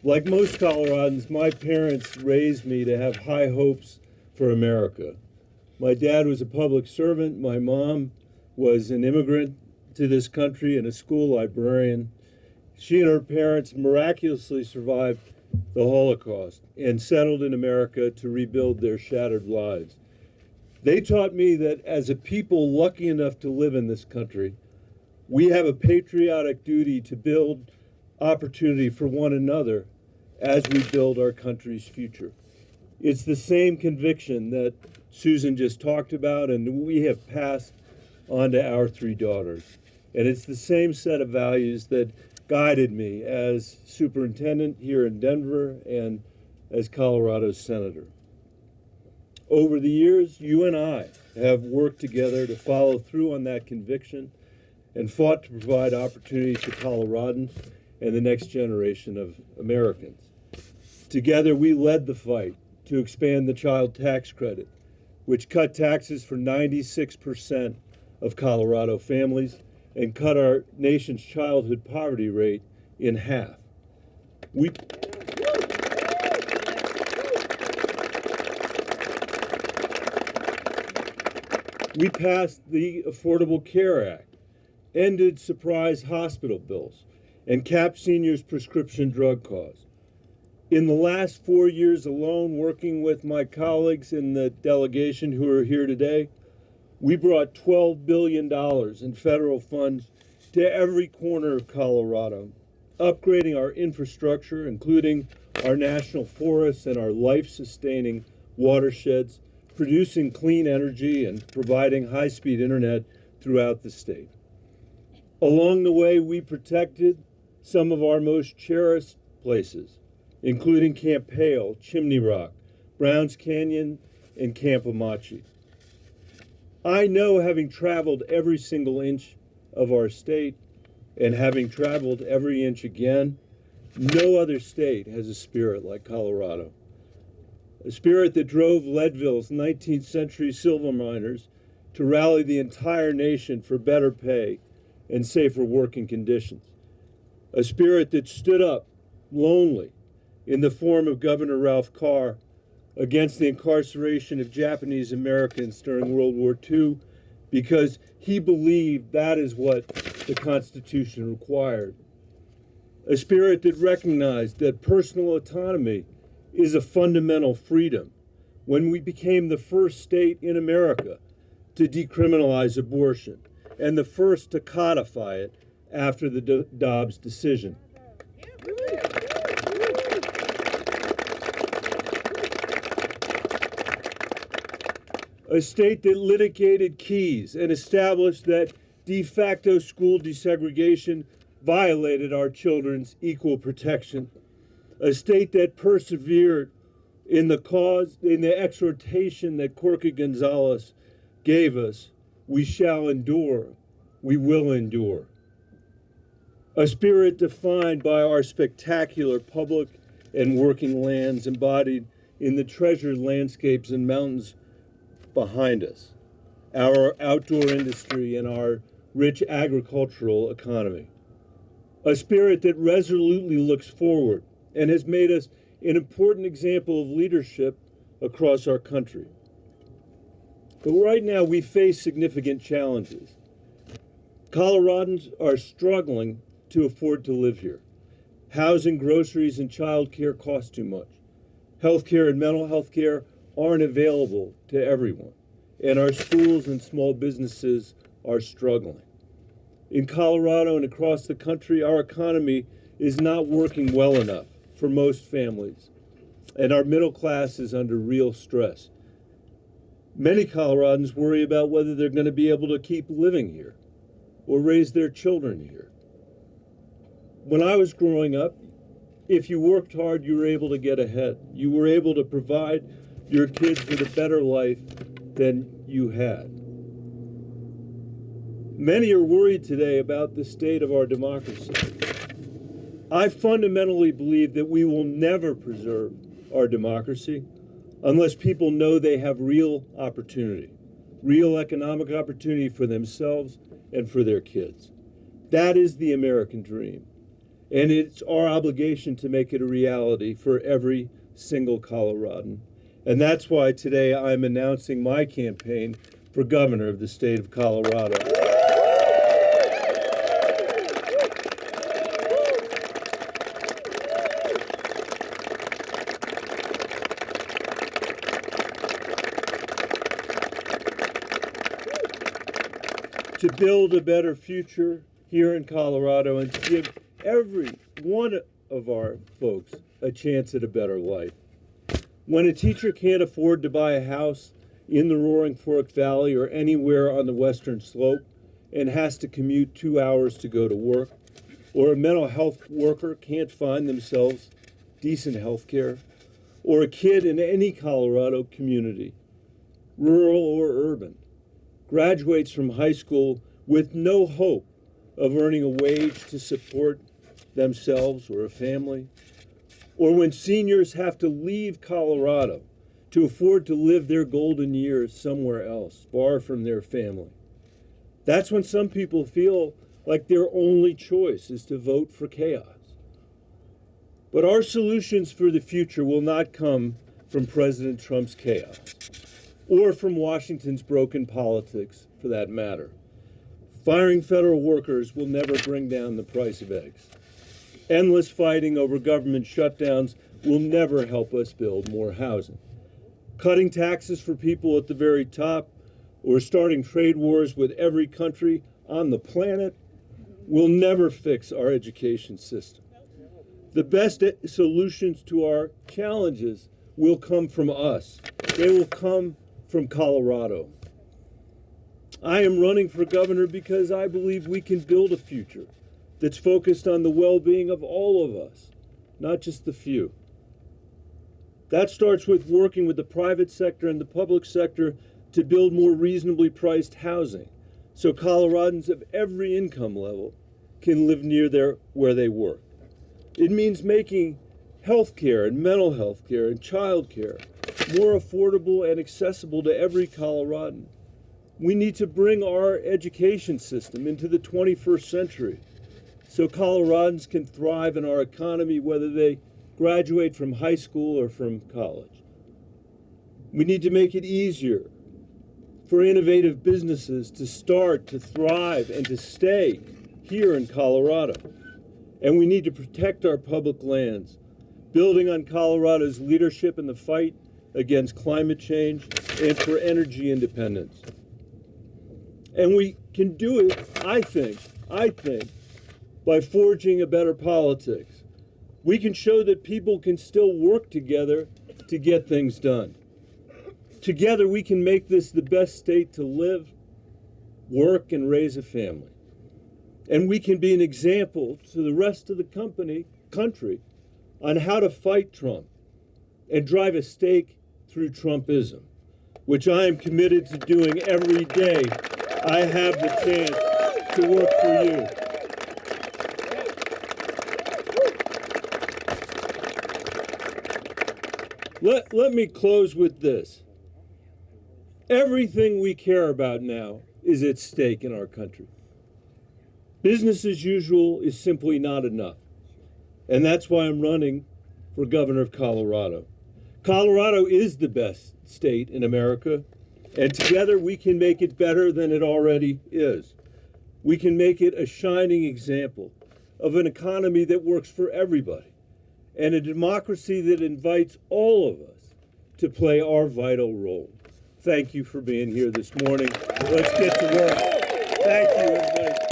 Like most Coloradans, my parents raised me to have high hopes for America. My dad was a public servant. My mom was an immigrant to this country and a school librarian. She and her parents miraculously survived the Holocaust and settled in America to rebuild their shattered lives. They taught me that as a people lucky enough to live in this country, we have a patriotic duty to build opportunity for one another as we build our country's future. It's the same conviction that Susan just talked about and we have passed on to our three daughters. And it's the same set of values that guided me as superintendent here in Denver and as Colorado's senator. Over the years, you and I have worked together to follow through on that conviction and fought to provide opportunity to Coloradans and the next generation of Americans. Together, we led the fight to expand the child tax credit, which cut taxes for 96% of Colorado families and cut our nation's childhood poverty rate in half. We passed the Affordable Care Act, ended surprise hospital bills, and capped seniors' prescription drug costs. In the last 4 years alone, working with my colleagues in the delegation who are here today, we brought $12 billion in federal funds to every corner of Colorado, upgrading our infrastructure, including our national forests and our life-sustaining watersheds, producing clean energy and providing high-speed internet throughout the state. Along the way, we protected some of our most cherished places, including Camp Hale, Chimney Rock, Browns Canyon, and Camp Amachi. I know, having traveled every single inch of our state and having traveled every inch again, no other state has a spirit like Colorado. A spirit that drove Leadville's 19th century silver miners to rally the entire nation for better pay and safer working conditions. A spirit that stood up lonely in the form of Governor Ralph Carr against the incarceration of Japanese Americans during World War II because he believed that is what the Constitution required. A spirit that recognized that personal autonomy is a fundamental freedom when we became the first state in America to decriminalize abortion and the first to codify it after the Dobbs decision. A state that litigated Keys and established that de facto school desegregation violated our children's equal protection. A state that persevered in the exhortation that Corky Gonzalez gave us, we shall endure, we will endure. A spirit defined by our spectacular public and working lands embodied in the treasured landscapes and mountains behind us, our outdoor industry and our rich agricultural economy. A spirit that resolutely looks forward and has made us an important example of leadership across our country. But right now we face significant challenges. Coloradans are struggling to afford to live here. Housing, groceries, and child care cost too much. Healthcare and mental health care aren't available to everyone, and our schools and small businesses are struggling. In Colorado and across the country, our economy is not working well enough for most families, and our middle class is under real stress. Many Coloradans worry about whether they're going to be able to keep living here or raise their children here. When I was growing up, if you worked hard, you were able to get ahead. You were able to provide your kids with a better life than you had. Many are worried today about the state of our democracy. I fundamentally believe that we will never preserve our democracy unless people know they have real opportunity, real economic opportunity for themselves and for their kids. That is the American dream. and it's our obligation to make it a reality for every single Coloradan. And that's why today I'm announcing my campaign for governor of the state of Colorado. To build a better future here in Colorado and to give every one of our folks a chance at a better life. When a teacher can't afford to buy a house in the Roaring Fork Valley or anywhere on the western slope and has to commute 2 hours to go to work, or a mental health worker can't find themselves decent health care, or a kid in any Colorado community, rural or urban, graduates from high school with no hope of earning a wage to support themselves or a family, or when seniors have to leave Colorado to afford to live their golden years somewhere else, far from their family. That's when some people feel like their only choice is to vote for chaos. But our solutions for the future will not come from President Trump's chaos, or from Washington's broken politics, for that matter. Firing federal workers will never bring down the price of eggs. Endless fighting over government shutdowns will never help us build more housing. Cutting taxes for people at the very top or starting trade wars with every country on the planet will never fix our education system. The best solutions to our challenges will come from us. They will come from Colorado. I am running for governor because I believe we can build a future that's focused on the well-being of all of us, not just the few. That starts with working with the private sector and the public sector to build more reasonably priced housing so Coloradans of every income level can live near where they work. It means making health care and mental health care and child care more affordable and accessible to every Coloradan. We need to bring our education system into the 21st century so Coloradans can thrive in our economy whether they graduate from high school or from college. We need to make it easier for innovative businesses to start, to thrive, and to stay here in Colorado. And we need to protect our public lands, building on Colorado's leadership in the fight against climate change and for energy independence. And we can do it, I think, by forging a better politics. We can show that people can still work together to get things done. Together we can make this the best state to live, work, and raise a family. And we can be an example to the rest of the country on how to fight Trump and drive a stake through Trumpism, which I am committed to doing every day I have the chance to work for you. Let me close with this. Everything we care about now is at stake in our country. Business as usual is simply not enough. And that's why I'm running for governor of Colorado. Colorado is the best state in America, and together we can make it better than it already is. We can make it a shining example of an economy that works for everybody, and a democracy that invites all of us to play our vital role. Thank you for being here this morning. Let's get to work. Thank you, everybody.